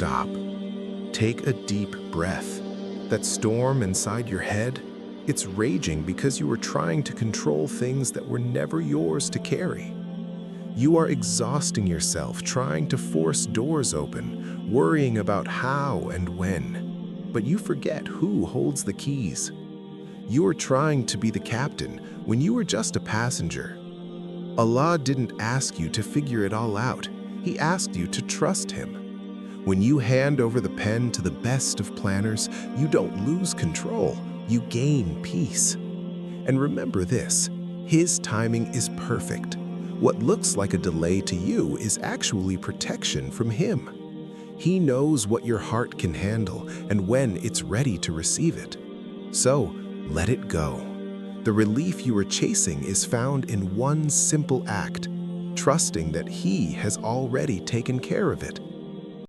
stop. Take a deep breath. That storm inside your head, it's raging because you were trying to control things that were never yours to carry. You are exhausting yourself trying to force doors open, worrying about how and when. But you forget who holds the keys. You are trying to be the captain when you were just a passenger. Allah didn't ask you to figure it all out. He asked you to trust Him. When you hand over the pen to the best of planners, you don't lose control, you gain peace. And remember this, His timing is perfect. What looks like a delay to you is actually protection from Him. He knows what your heart can handle and when it's ready to receive it. So, let it go. The relief you are chasing is found in one simple act, trusting that He has already taken care of it.